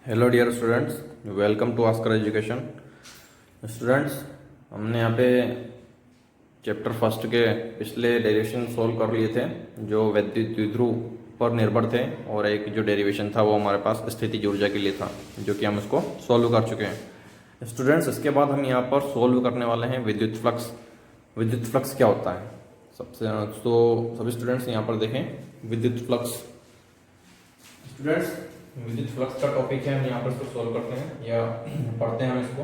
Hello dear students, welcome to Oscar education. Students, हमने यहाँ पे चैप्टर फर्स्ट के पिछले डेरिवेशन सॉल्व कर लिए थे जो वैद्युत द्विध्रुव पर निर्भर थे, और एक जो डेरिवेशन था वो हमारे पास स्थितिज ऊर्जा के लिए था, जो कि हम इसको सॉल्व कर चुके हैं। स्टूडेंट्स, इसके बाद हम यहाँ पर सॉल्व करने वाले हैं विद्युत फ्लक्स। विद्युत फ्लक्स क्या होता है? सभी स्टूडेंट्स यहाँ पर देखें विद्युत फ्लक्स। स्टूडेंट्स, विद्युत फ्लक्स का टॉपिक है, हम यहाँ पर इसको सॉल्व करते हैं या पढ़ते हैं हम इसको।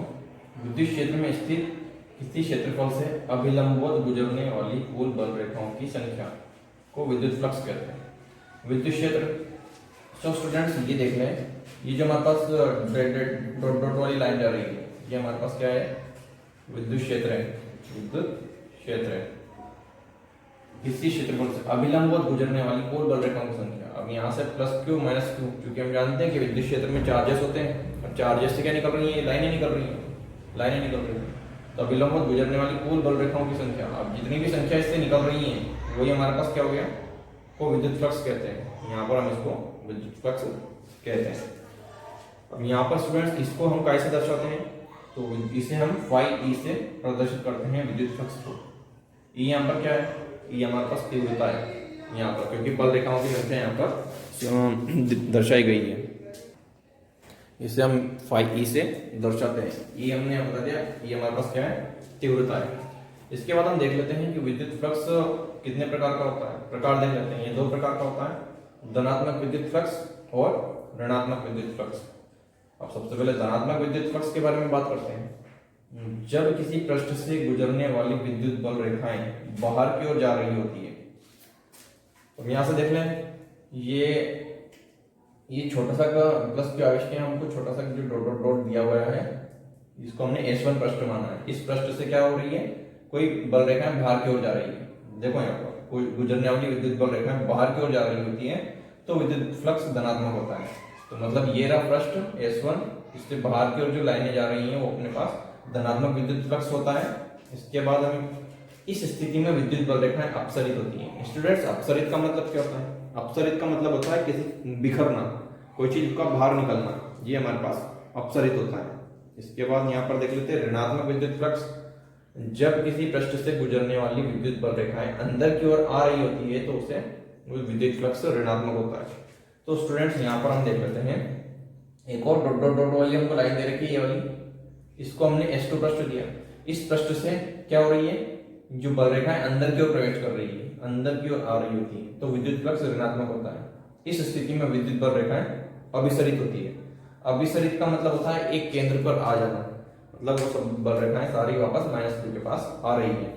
विद्युत क्षेत्र में स्थित किसी क्षेत्रफल से अभिलंबवत गुजरने वाली कुल बल रेखाओं की संख्या को विद्युत फ्लक्स कहते हैं। विद्युत क्षेत्र, तो स्टूडेंट्स ये देख लें, ये जो हमारे पास डॉट डॉट वाली लाइन जा रही है, ये हमारे पास क्या है? विद्युत क्षेत्र है। विद्युत क्षेत्र है किसी क्षेत्रफल से अभिलंबवत गुजरने वाली कुल बल रेखाओं की संख्या। अब यहाँ से प्लस क्यू माइनस क्यू, क्योंकि हम जानते हैं कि विद्युत क्षेत्र में चार्जेस होते हैं, और चार्जेस से क्या निकल रही है? लाइनें निकल रही हैं, लाइनें निकल रही हैं। तो अभिलंबवत गुजरने वाली कुल बल रेखाओं की संख्या, अब जितनी भी संख्या इससे निकल रही है वही हमारे पास क्या हो गया? को विद्युत फ्लक्स कहते हैं। यहाँ पर हम इसको विद्युत फ्लक्स कहते हैं। अब यहाँ पर स्टूडेंट्स इसको हम कैसे दर्शाते हैं? तो इसे हम फाई ई से प्रदर्शित करते हैं विद्युत फ्लक्स को। ई यहाँ पर क्या है? ये हमारे पास तीव्रता है यहाँ पर, क्योंकि बल रेखाओं की संख्या यहाँ पर दर्शाई गई है। इसे हम फाई ई से दर्शाते हैं। ये हमने बता दिया, ये हमारे पास क्या है? तीव्रता है। इसके बाद हम देख लेते हैं कि विद्युत फ्लक्स कितने प्रकार का होता है। प्रकार देख लेते हैं, ये दो प्रकार का होता है, धनात्मक विद्युत फ्लक्स और ऋणात्मक विद्युत फ्लक्स। अब सबसे पहले धनात्मक विद्युत फ्लक्स के बारे में बात करते हैं। जब किसी पृष्ठ से गुजरने वाली विद्युत बल रेखाएं बाहर की ओर जा रही होती है, तो यहां से देख लें, ये छोटा सा का प्लस के आवेश के हमको छोटा सा जो डॉट डॉट डॉट दिया हुआ है, इसको हमने S1 पृष्ठ माना है। इस पृष्ठ से क्या हो रही है? कोई बल रेखाएं बाहर की ओर जा रही है। देखो यहाँ पर कोई गुजरने वाली विद्युत बल रेखाएं बाहर की ओर जा रही होती है, तो विद्युत फ्लक्स धनात्मक होता है। तो मतलब ये रहा पृष्ठ S1, इससे बाहर की ओर जो लाइनें जा रही है वो अपने पास धनात्मक विद्युत फ्लक्स होता है। इसके बाद हमें इस स्थिति में विद्युत बल रेखाएं अपसरित होती हैं। स्टूडेंट्स, अपसरित का मतलब क्या होता है? अपसरित का मतलब होता है किसी बिखरना, कोई चीज का बाहर निकलना, ये हमारे पास अपसरित होता है। इसके बाद यहाँ पर देख लेते हैं ऋणात्मक विद्युत फ्लक्स। जब किसी पृष्ठ से गुजरने वाली विद्युत बल रेखाएं अंदर की ओर आ रही होती है, तो उसे विद्युत फ्लक्स ऋणात्मक होता है। तो स्टूडेंट्स, यहाँ पर हम देख लेते हैं एक और डॉट डॉट डॉट वाली हमको लाइन दे रखी है, ये वाली, इसको हमने S2 पृष्ठ दिया। इस पृष्ठ से क्या हो रही है? जो बल रेखाएं अंदर की ओर प्रवेश कर रही है, अंदर की ओर आ रही होती है, तो विद्युत फ्लक्स ऋणात्मक होता है। इस स्थिति में विद्युत बल रेखाएं अभिसरित होती है। अभिसरित का मतलब होता है एक केंद्र पर आ जाना, मतलब वो सब बल रेखाएं सारी वापस माइनस क्यू के पास आ रही है।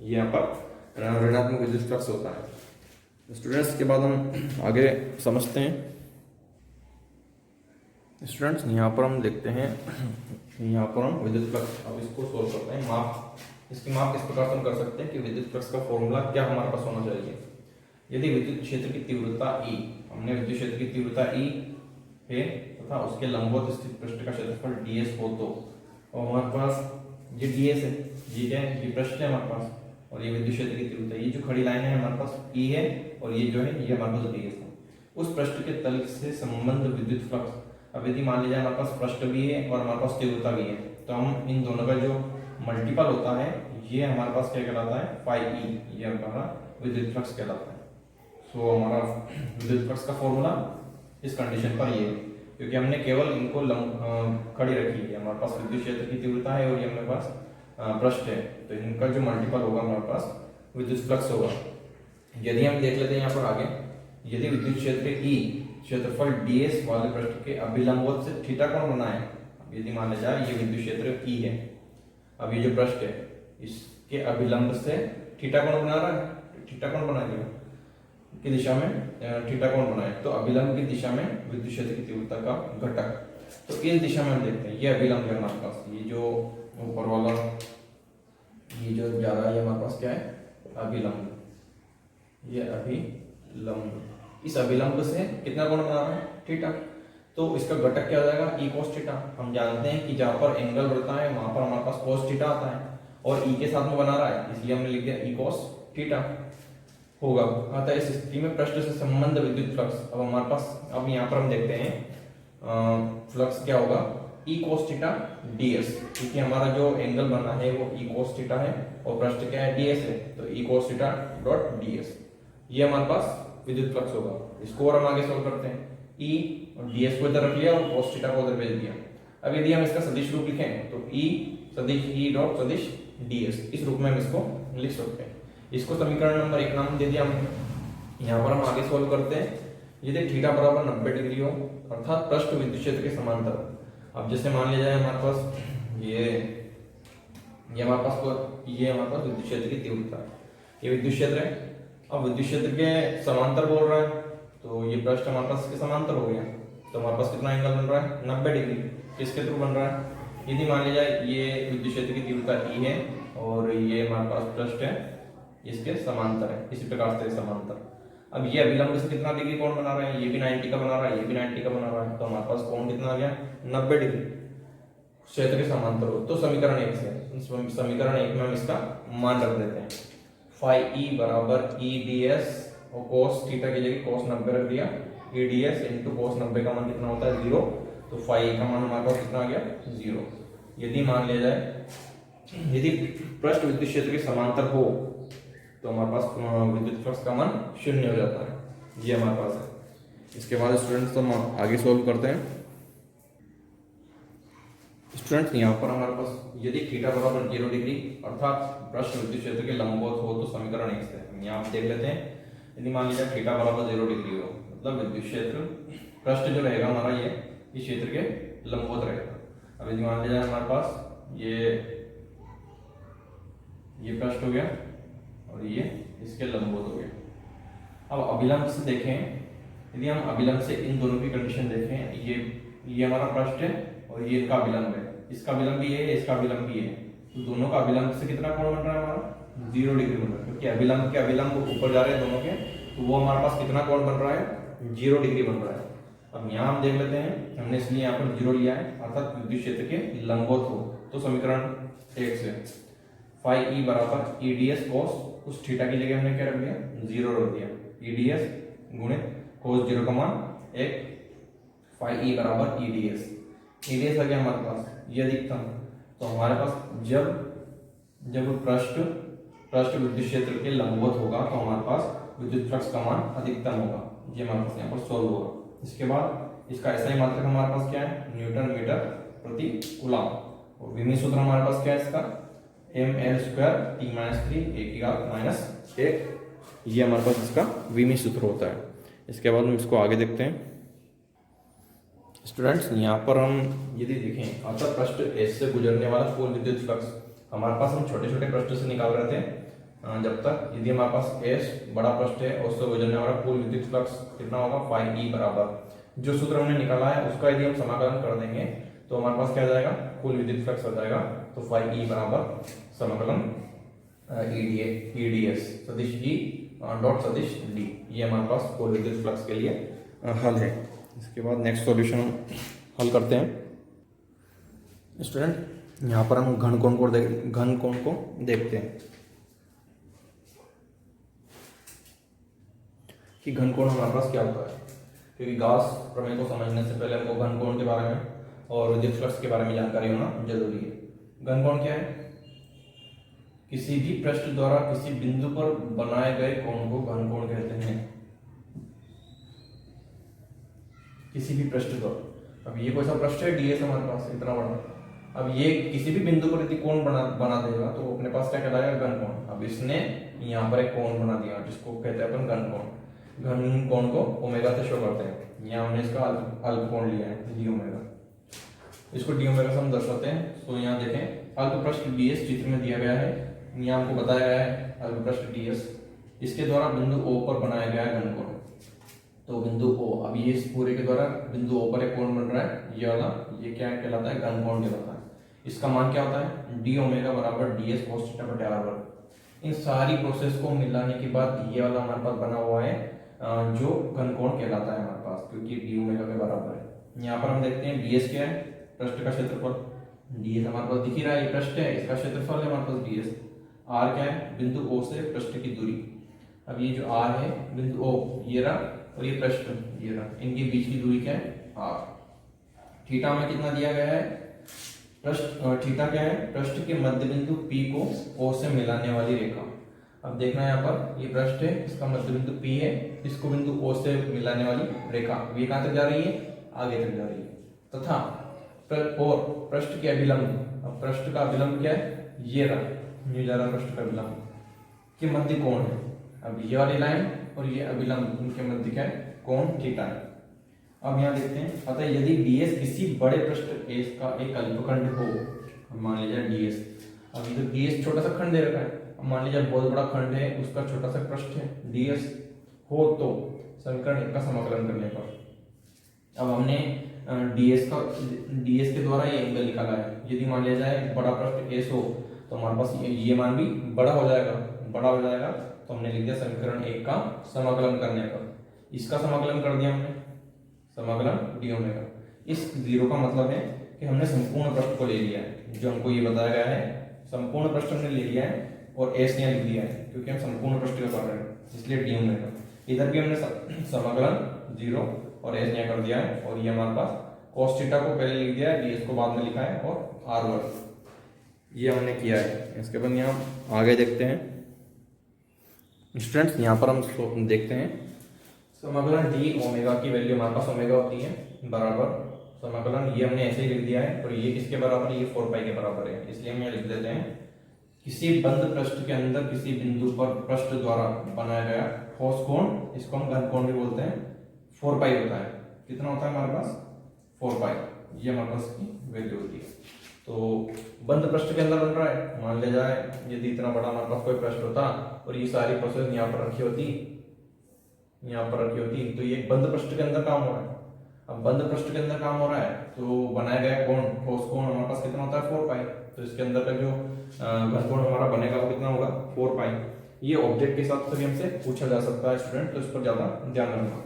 यहाँ पर ऋणात्मक विद्युत फ्लक्स होता है। स्टूडेंट्स, के बाद हम आगे समझते हैं। स्टूडेंट्स, यहाँ पर हम देखते हैं, यहाँ पर हम विद्युत फ्लक्स, अब इसको सोल्व करते हैं। इसकी माप इस प्रकार से हम कर सकते हैं कि विद्युत फ्लक्स का फॉर्मूला क्या हमारे पास होना चाहिए। यदि विद्युत क्षेत्र की तीव्रता E, हमने विद्युत क्षेत्र की तीव्रता E है तथा उसके लंबवत स्थित पृष्ठ का क्षेत्रफल ds हो, तो हमारे पास ये ds है, ये क्या है? ये पृष्ठ है हमारे पास, और ये विद्युत क्षेत्र की तीव्रता, ये जो खड़ी लाइन है हमारे पास E है, और ये जो है ये हमारे पास ds है। उस पृष्ठ के तल से संबंध विद्युत फ्लक्स, अब यदि मान लीजिए हमारे पास पृष्ठ भी है और हमारे पास तीव्रता भी है, तो हम इन दोनों का जो मल्टीपल होता है, ये हमारे पास क्या कहलाता है? फाई ई, ये हमारा विद्युत फ्लक्स कहलाता है। सो हमारा विद्युत फ्लक्स का फॉर्मूला इस कंडीशन पर ये है, क्योंकि हमने केवल इनको खड़ी रखी है। हमारे पास विद्युत क्षेत्र की तीव्रता है और ये हमारे पास पृष्ठ है, तो इनका जो मल्टीपल होगा हमारे पास विद्युत फ्लक्स होगा। यदि हम देख लेते हैं यहाँ पर आगे, यदि विद्युत क्षेत्र ई क्षेत्रफल ds वाले पृष्ठ के अभिलंबवत से थीटा कोण बनाए, यदि मान लिया जाए ये विद्युत क्षेत्र E है, अब ये जो पृष्ठ है इसके अभिलंब से थीटा कोण बना रहा है, थीटा कोण बना दिया की दिशा में थीटा कोण बनाए, तो अभिलंब की दिशा में विद्युत क्षेत्र की तीव्रता का घटक, तो इस दिशा में हम देखते हैं, ये अभिलंब है हमारे पास, ये जो ऊपर वाला ये जो जा रहा है हमारे पास क्या है? अभिलंब, ये अभिलंब। इस अभिलंब से कितना कोण बना रहा है? थीटा। तो इसका घटक क्या हो जाएगा? ई कोस थीटा। हम जानते हैं कि जहां पर एंगल बढ़ता है वहां पर हमारे पास कोस थीटा आता है, और ई के साथ में बना रहा है, इसलिए हमने लिख दिया ई कोस थीटा होगा। अतः इस स्थिति में पृष्ठ से संबंध विद्युत फ्लक्स, अब हमारे पास, अब यहाँ पर हम देखते हैं फ्लक्स क्या होगा ई कोस थीटा ds, क्योंकि हमारा जो एंगल बना है वो ई कोस थीटा है और पृष्ठ क्या है ds है, तो ई कोस थीटा डॉट ds ये हमारे पास विद्युत फ्लक्स होगा। इसको और हम आगे सॉल्व करते हैं, ई और ds को इधर रख लिया और कोस थीटा को उधर भेज दिया। अब यदि हम इसका सदिश रूप लिखें तो ई सदिश ई डॉट सदिश ds, इस रूप में हम इसको लिख सकते हैं। इसको समीकरण नंबर 1 नाम दे दिया हमने। यहाँ पर हम आगे सॉल्व करते हैं। यदि थीटा बराबर 90 डिग्री हो अर्थात पृष्ठ विद्युत क्षेत्र के समांतर, अब जैसे मान लिया जाए हमारे पास ये हमारे पास विद्युत क्षेत्र की तीव्रता, ये विद्युत क्षेत्र है। अब विद्युत क्षेत्र के समांतर बोल रहा है तो ये पृष्ठ हमारे पास इसके समांतर हो गया, तो हमारे पास कितना एंगल बन रहा है 90 डिग्री। किसके थ्रू बन रहा है, यदि मान लिया जाए ये विद्युत क्षेत्र की तीव्रता ई है और ये हमारे पास पृष्ठ है इसके समांतर है, इसी प्रकार से समांतर। अब ये अभिलंब से कितना डिग्री कोण बना रहे हैं, ये भी 90 का बना रहा है, ये भी 90 का बना रहा है, तो हमारे पास कोण कितना आ गया 90 डिग्री क्षेत्र के समांतर हो। तो समीकरण 1 से समीकरण 1 में हम इसका मान रख देते हैं, फाई ई बराबर ई ds और कोस थीटा की जगह कोस 90 रख दिया, ई ds इंटू कोस 90 का मान कितना होता है 0, तो फाई का मान हमारे पास कितना आ गया 0। यदि मान लिया जाए यदि पृष्ठ विद्युत क्षेत्र के समांतर हो तो हमारे पास विद्युत फ्लक्स का मान 0 हो जाता है, ये हमारे पास है। इसके बाद स्टूडेंट्स हम आगे सॉल्व करते हैं। स्टूडेंट्स यहाँ पर हमारे पास यदि थीटा बराबर 0 डिग्री अर्थात पृष्ठ विद्युत क्षेत्र के लंबवत हो तो समीकरण 1 से हम यहाँ देख लेते हैं। यदि मान लीजिए थीटा बराबर 0 डिग्री हो मतलब विद्युत क्षेत्र पृष्ठ जो रहेगा हमारा ये इस क्षेत्र के लंबवत रहेगा। अब यदि मान लीजिए हमारे पास ये पृष्ठ हो गया और ये इसके लंबवत हो गया। अब अभिलंब से देखें, यदि हम अभिलंब से इन दोनों की कंडीशन देखें, ये हमारा पृष्ठ है और ये इनका अभिलंब है, इसका अभिलंब भी है इसका अभिलंब भी है, तो दोनों का अभिलंब से कितना कोण बन रहा है हमारा 0 डिग्री बन रहा है, क्योंकि अभिलंब के अभिलंब ऊपर जा रहे हैं दोनों के, तो वो हमारे पास कितना कोण बन रहा है 0 डिग्री बन रहा है। अब यहाँ हम देख लेते हैं, हमने इसलिए यहाँ पर 0 लिया है अर्थात विद्युत क्षेत्र के लंबवत हो, तो समीकरण 1 से फाई ई बराबर ई ds कोस उस थीटा की जगह हमने क्या रख दिया 0 रख दिया, ई ds गुणित कोस 0 का मान 1 फाई ई बराबर ई ds आ गया हमारे पास ये अधिकतम। तो हमारे पास जब पृष्ठ विद्युत क्षेत्र के लंबवत होगा तो हमारे पास विद्युत फ्लक्स का मान अधिकतम होगा, ये हमारे पास यहाँ पर सोल्व होगा। इसके बाद इसका ऐसा ही मात्रक हमारे पास क्या है न्यूटन मीटर प्रति कूलम, और विमी सूत्र हमारे पास क्या है इसका ml square t minus 3 a की घात माइनस 1, ये हमारे पास इसका विमी सूत्र होता है। इसके बाद हम इसको आगे देखते हैं। स्टूडेंट्स यहाँ पर हम यदि देखें अर्थात पृष्ठ S से गुजरने वाला कुल विद्युत फ्लक्स, हमारे पास हम छोटे छोटे पृष्ठ से निकाल रहे थे जब तक, यदि हमारे पास S बड़ा पृष्ठ है और उससे गुजरने वाला कुल विद्युत फ्लक्स कितना होगा फाई ई बराबर जो सूत्र हमने निकाला है उसका यदि हम समाकलन कर देंगे तो हमारे पास क्या आ जाएगा कुल विद्युत फ्लक्स आ जाएगा, तो फाई ई बराबर समाकलन ई ds सदिश ई डॉट सदिश डी, ये हमारे पास कुल विद्युत फ्लक्स के लिए हल है। इसके बाद नेक्स्ट सॉल्यूशन हल करते हैं। स्टूडेंट यहाँ पर हम घन कोण को देखते हैं कि घन कोण हमारे पास क्या होता है, क्योंकि गॉस प्रमेय को समझने से पहले हमको घन कोण के बारे में और विद्युत फ्लक्स के बारे में जानकारी होना जरूरी है। घन कोण क्या है, किसी भी पृष्ठ द्वारा किसी बिंदु पर बनाए गए कोण को घन कोण कहते हैं, किसी भी पृष्ठ द्वारा। अब ये कोई सा पृष्ठ है ds हमारे पास इतना बड़ा, अब ये किसी भी बिंदु पर यदि कोण बना देगा तो अपने पास क्या कहलाएगा घन कोण। अब इसने यहाँ पर एक कोण बना दिया जिसको कहते हैं अपन घन कोण। घन कोण को ओमेगा से शो करते हैं, यहाँ हमने इसका अल्प कोण लिया है डी ओमेगा, इसको डी ओमेगा से हम दर्शाते हैं। तो यहाँ देखें अल्प पृष्ठ ds चित्र में दिया गया है, यहाँ हमको बताया गया है अल्प पृष्ठ ds, इसके द्वारा बिंदु O पर बनाया गया है घन कोण। तो बिंदु O, अब ये इस पूरे के द्वारा बिंदु O पर एक कोण बन रहा है, ये वाला ये क्या कहलाता है घन कोण कहलाता है। इसका मान क्या होता है डी ओमेगा बराबर ds cos थीटा बटे r वर्ग। इन सारी प्रोसेस को मिलाने के बाद ये वाला हमारे पास बना हुआ है जो घन कोण कहलाता है हमारे पास, क्योंकि डी ओमेगा के बराबर है। यहाँ पर हम देखते हैं ds क्या है पृष्ठ का क्षेत्रफल, ds हमारे पास दिख ही रहा है, ये पृष्ठ है इसका क्षेत्रफल है हमारे पास ds। r क्या है बिंदु O से पृष्ठ की दूरी, अब ये जो r है बिंदु O ये रहा और ये पृष्ठ ये रहा, इनके बीच की दूरी क्या है r। थीटा में कितना दिया गया है, थीटा क्या है, पृष्ठ के मध्य बिंदु P को O से मिलाने वाली रेखा। अब देखना है यहाँ पर, ये पृष्ठ है, इसका मध्य बिंदु P है, इसको बिंदु O से मिलाने वाली रेखा, ये कहाँ तक जा रही है, आगे तक जा रही है, तथा और पृष्ठ के अभिलंब, अब पृष्ठ का अभिलंब क्या है, ये रहा, ये जा रहा पृष्ठ का अभिलंब के मध्य कोण है। अब ये वाली लाइन और ये अभिलंब, इनके मध्य क्या है, कोण थीटा है। अब यहाँ देखते हैं, अतः यदि ds किसी बड़े पृष्ठ S का एक अल्पखंड हो, मान लीजिए ds, अब ये तो ds छोटा सा खंड दे रखा है, अब मान लीजिए बहुत बड़ा खंड है, उसका छोटा सा पृष्ठ है ds हो, तो समीकरण 1 का समाकलन करने पर, अब हमने ds के द्वारा ये एंगल निकाला है, यदि मान लिया जाए बड़ा पृष्ठ S हो तो हमारे पास ये मान भी बड़ा हो जाएगा, तो हमने लिख दिया समीकरण 1 का समाकलन करने पर, इसका समाकलन कर दिया हमने, समाकलन डी ओमेगा। इस जीरो का मतलब है कि हमने संपूर्ण पृष्ठ को ले लिया है, जो हमको ये बताया गया है, संपूर्ण पृष्ठ हमने ले लिया है और एस यहाँ लिख दिया है, क्योंकि हम संपूर्ण पृष्ठ का कर रहे हैं, इसलिए डी ओमेगा। इधर भी हमने समाकलन जीरो और एस यहाँ कर दिया है, और ये हमारे पास cos थीटा को पहले लिख दिया है, ds को बाद में लिखा है, और आर वर्ग, ये हमने किया है। इसके बाद यहाँ आगे देखते हैं स्टूडेंट्स, यहाँ पर हम देखते हैं समाकलन डी ओमेगा की वैल्यू हमारे पास ओमेगा होती है बराबर समाकलन, ये हमने ऐसे ही लिख दिया है, और ये किसके बराबर है, ये 4 पाई के बराबर है, इसलिए हम यहाँ लिख देते हैं किसी बंद पृष्ठ के अंदर किसी बिंदु पर पृष्ठ द्वारा बनाया गया ठोस कोण, इसको हम घन कोण भी बोलते हैं, 4 पाई होता है। कितना होता है हमारे पास, 4 पाई, ये हमारे पास की वैल्यू होती है। तो बंद पृष्ठ के अंदर बन रहा है, मान लिया जाए यदि इतना बड़ा हमारे पास कोई पृष्ठ होता और ये सारी प्रोसेस यहाँ पर रखी होती, तो ये बंद पृष्ठ के अंदर काम हो रहा है। अब बंद पृष्ठ के अंदर काम हो रहा है तो बनाया गया कोण, ठोस कोण हमारे पास कितना होता है, 4 पाई, तो इसके अंदर का जो घन कोण हमारा बनेगा वो कितना होगा, 4 पाई। ये ऑब्जेक्ट के हिसाब से भी हमसे पूछा जा सकता है स्टूडेंट, तो इस पर ज्यादा ध्यान रखना।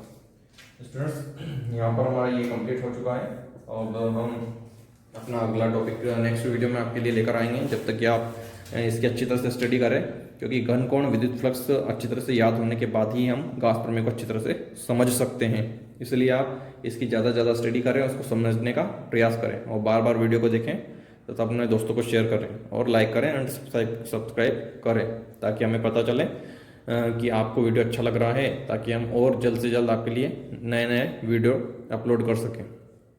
स्टूडेंट्स यहाँ पर हमारा ये कंप्लीट हो चुका है, और हम अपना अगला टॉपिक नेक्स्ट वीडियो में आपके लिए लेकर आएंगे, जब तक कि आप इसकी अच्छी तरह से स्टडी करें, क्योंकि घन कोण विद्युत फ्लक्स अच्छी तरह से याद होने के बाद ही हम गॉस प्रमेय को अच्छी तरह से समझ सकते हैं। इसलिए आप इसकी ज़्यादा से ज़्यादा स्टडी करें, उसको समझने का प्रयास करें, और बार बार वीडियो को देखें, तो अपने दोस्तों को शेयर करें और लाइक करें एंड सब्सक्राइब करें, ताकि हमें पता चले कि आपको वीडियो अच्छा लग रहा है, ताकि हम और जल्द से जल्द आपके लिए नए नए वीडियो अपलोड कर सकें।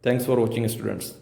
Thanks for watching students.